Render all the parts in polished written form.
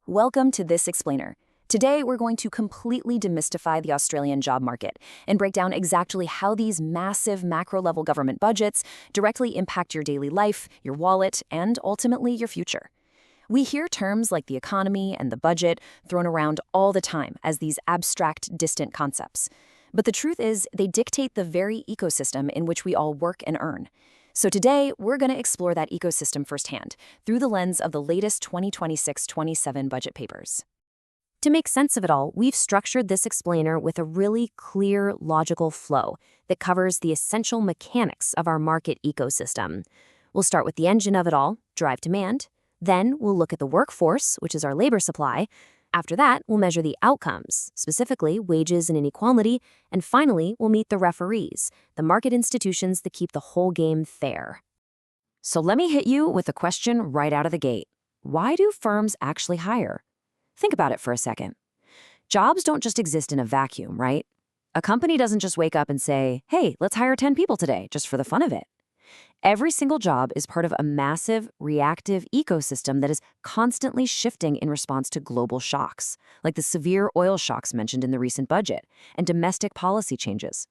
Welcome to This Explainer. Today, we're going to completely demystify the Australian job market and break down exactly how these massive macro-level government budgets directly impact your daily life, your wallet, and ultimately your future. We hear terms like the economy and the budget thrown around all the time as these abstract, distant concepts. But the truth is, they dictate the very ecosystem in which we all work and earn. So today, we're going to explore that ecosystem firsthand through the lens of the latest 2026-27 budget papers. To make sense of it all, we've structured this explainer with a really clear, logical flow that covers the essential mechanics of our market ecosystem. We'll start with the engine of it all, derived demand. Then we'll look at the workforce, which is our labor supply. After that, we'll measure the outcomes, specifically wages and inequality. And finally, we'll meet the referees, the market institutions that keep the whole game fair. So let me hit you with a question right out of the gate. Why do firms actually hire? Think about it for a second. Jobs don't just exist in a vacuum, right? A company doesn't just wake up and say, hey, let's hire 10 people today, just for the fun of it. Every single job is part of a massive, reactive ecosystem that is constantly shifting in response to global shocks, like the severe oil shocks mentioned in the recent budget, and domestic policy changes.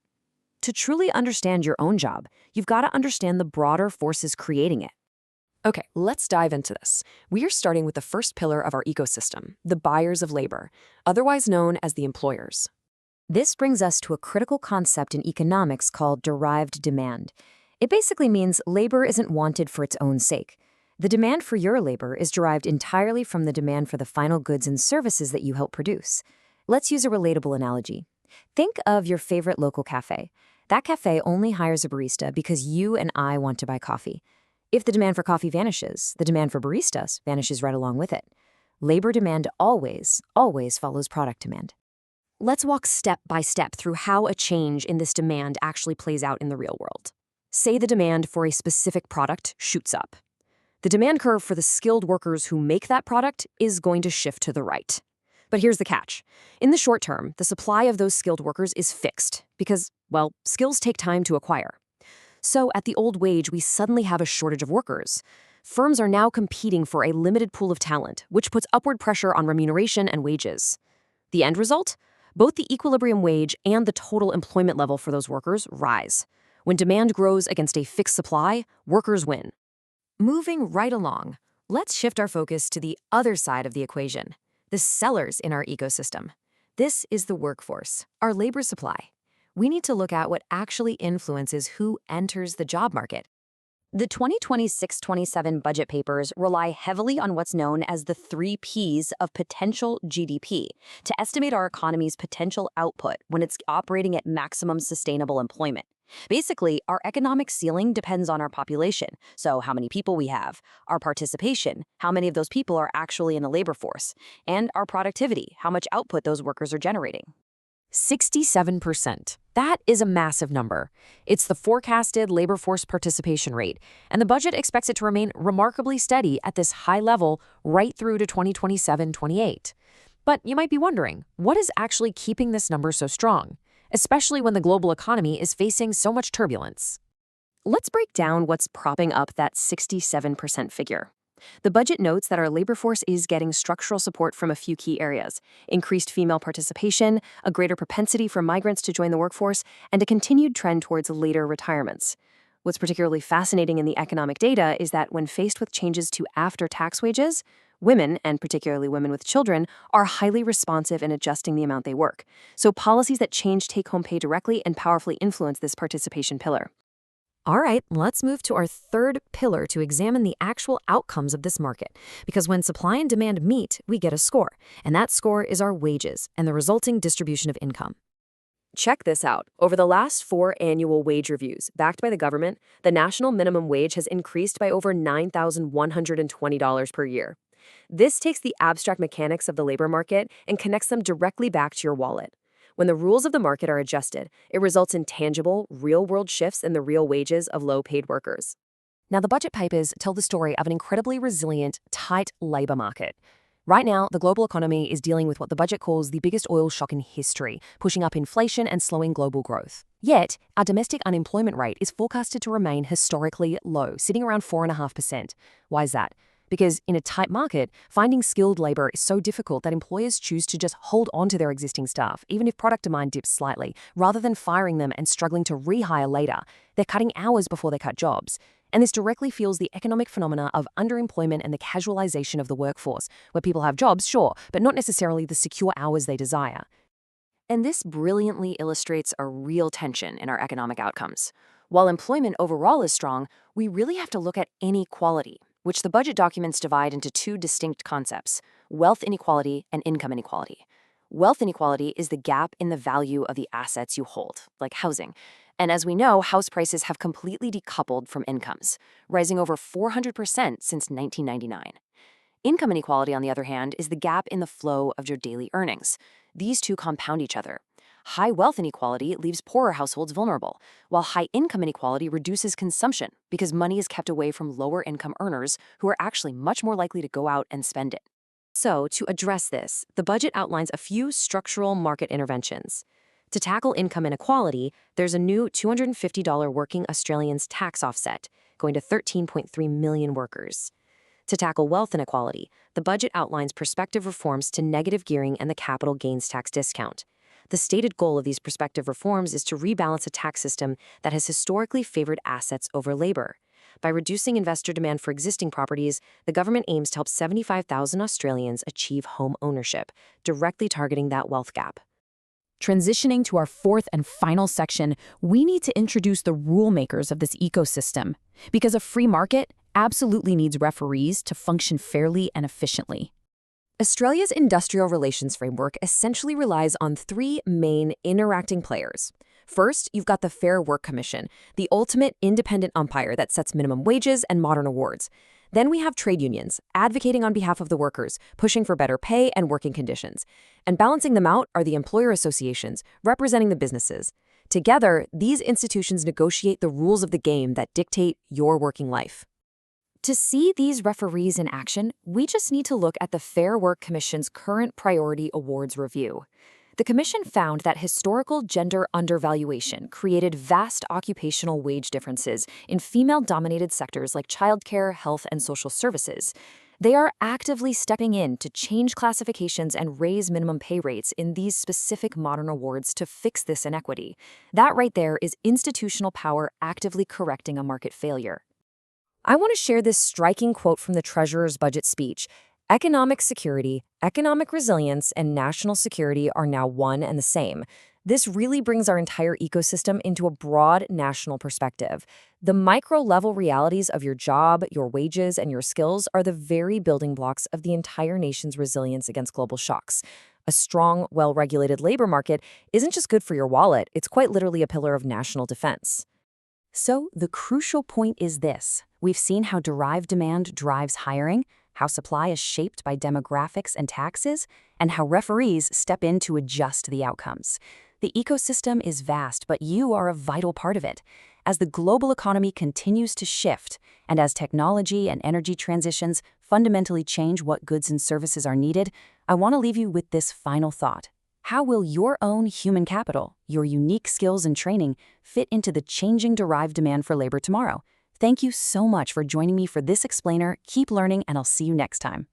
To truly understand your own job, you've got to understand the broader forces creating it. Okay, let's dive into this. We are starting with the first pillar of our ecosystem, the buyers of labor, otherwise known as the employers. This brings us to a critical concept in economics called derived demand. It basically means labor isn't wanted for its own sake. The demand for your labor is derived entirely from the demand for the final goods and services that you help produce. Let's use a relatable analogy. Think of your favorite local cafe. That cafe only hires a barista because you and I want to buy coffee. If the demand for coffee vanishes, the demand for baristas vanishes right along with it. Labor demand always follows product demand. Let's walk step by step through how a change in this demand actually plays out in the real world. Say the demand for a specific product shoots up. The demand curve for the skilled workers who make that product is going to shift to the right. But here's the catch. In the short term, the supply of those skilled workers is fixed because, well, skills take time to acquire. So at the old wage, we suddenly have a shortage of workers. Firms are now competing for a limited pool of talent, which puts upward pressure on remuneration and wages. The end result? Both the equilibrium wage and the total employment level for those workers rise. When demand grows against a fixed supply, workers win. Moving right along, let's shift our focus to the other side of the equation, the sellers in our ecosystem. This is the workforce, our labor supply. We need to look at what actually influences who enters the job market. The 2026-27 budget papers rely heavily on what's known as the 3 Ps of potential GDP to estimate our economy's potential output when it's operating at maximum sustainable employment. Basically, our economic ceiling depends on our population, so how many people we have, our participation, how many of those people are actually in the labor force, and our productivity, how much output those workers are generating. 67%. That is a massive number. It's the forecasted labor force participation rate, and the budget expects it to remain remarkably steady at this high level right through to 2027-28. But you might be wondering, what is actually keeping this number so strong, especially when the global economy is facing so much turbulence? Let's break down what's propping up that 67% figure. The budget notes that our labor force is getting structural support from a few key areas: increased female participation, a greater propensity for migrants to join the workforce, and a continued trend towards later retirements. What's particularly fascinating in the economic data is that when faced with changes to after-tax wages, women, and particularly women with children, are highly responsive in adjusting the amount they work. So policies that change take-home pay directly and powerfully influence this participation pillar. All right, let's move to our third pillar to examine the actual outcomes of this market. Because when supply and demand meet, we get a score. And that score is our wages and the resulting distribution of income. Check this out. Over the last 4 annual wage reviews, backed by the government, the national minimum wage has increased by over $9,120 per year. This takes the abstract mechanics of the labor market and connects them directly back to your wallet. When the rules of the market are adjusted, it results in tangible, real-world shifts in the real wages of low-paid workers. Now, the budget papers tell the story of an incredibly resilient, tight labor market. Right now, the global economy is dealing with what the budget calls the biggest oil shock in history, pushing up inflation and slowing global growth. Yet, our domestic unemployment rate is forecasted to remain historically low, sitting around 4.5%. Why is that? Because in a tight market, finding skilled labor is so difficult that employers choose to just hold on to their existing staff, even if product demand dips slightly, rather than firing them and struggling to rehire later. They're cutting hours before they cut jobs. And this directly fuels the economic phenomena of underemployment and the casualization of the workforce, where people have jobs, sure, but not necessarily the secure hours they desire. And this brilliantly illustrates a real tension in our economic outcomes. While employment overall is strong, we really have to look at inequality, which the budget documents divide into two distinct concepts: wealth inequality and income inequality. Wealth inequality is the gap in the value of the assets you hold, like housing. And as we know, house prices have completely decoupled from incomes, rising over 400% since 1999. Income inequality, on the other hand, is the gap in the flow of your daily earnings. These two compound each other. High wealth inequality leaves poorer households vulnerable, while high income inequality reduces consumption because money is kept away from lower income earners who are actually much more likely to go out and spend it. So, to address this, the budget outlines a few structural market interventions. To tackle income inequality, there's a new $250 working Australians tax offset, going to 13.3 million workers. To tackle wealth inequality, the budget outlines prospective reforms to negative gearing and the capital gains tax discount. The stated goal of these prospective reforms is to rebalance a tax system that has historically favored assets over labor. By reducing investor demand for existing properties, the government aims to help 75,000 Australians achieve home ownership, directly targeting that wealth gap. Transitioning to our fourth and final section, we need to introduce the rule makers of this ecosystem, because a free market absolutely needs referees to function fairly and efficiently. Australia's industrial relations framework essentially relies on three main interacting players. First, you've got the Fair Work Commission, the ultimate independent umpire that sets minimum wages and modern awards. Then we have trade unions, advocating on behalf of the workers, pushing for better pay and working conditions. And balancing them out are the employer associations, representing the businesses. Together, these institutions negotiate the rules of the game that dictate your working life. To see these referees in action, we just need to look at the Fair Work Commission's current priority awards review. The Commission found that historical gender undervaluation created vast occupational wage differences in female-dominated sectors like childcare, health, and social services. They are actively stepping in to change classifications and raise minimum pay rates in these specific modern awards to fix this inequity. That right there is institutional power actively correcting a market failure. I want to share this striking quote from the Treasurer's budget speech. Economic security, economic resilience, and national security are now one and the same. This really brings our entire ecosystem into a broad national perspective. The micro-level realities of your job, your wages, and your skills are the very building blocks of the entire nation's resilience against global shocks. A strong, well-regulated labor market isn't just good for your wallet, it's quite literally a pillar of national defense. So the crucial point is this. We've seen how derived demand drives hiring, how supply is shaped by demographics and taxes, and how referees step in to adjust the outcomes. The ecosystem is vast, but you are a vital part of it. As the global economy continues to shift, and as technology and energy transitions fundamentally change what goods and services are needed, I want to leave you with this final thought. How will your own human capital, your unique skills and training, fit into the changing derived demand for labor tomorrow? Thank you so much for joining me for this explainer. Keep learning, and I'll see you next time.